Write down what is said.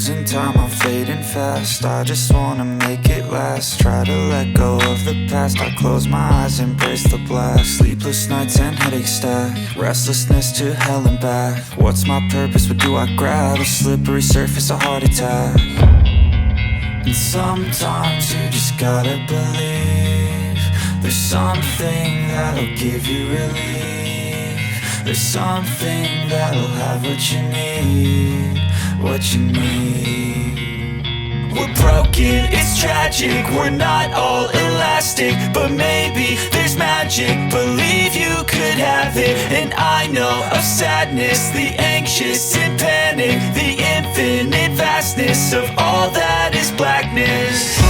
losing time, I'm fading fast. I just wanna make it last. Try to let go of the past. I close my eyes, embrace the blast. Sleepless nights and headache stack. Restlessness to hell and back. What's my purpose, what do I grab? A slippery surface, a heart attack. And sometimes you just gotta believe there's something that'll give you relief. There's something that'll have what you need, what you need. We're broken, it's tragic, we're not all elastic, but maybe there's magic, believe you could have it. And I know of sadness, the anxious and panic, the infinite vastness of all that is blackness.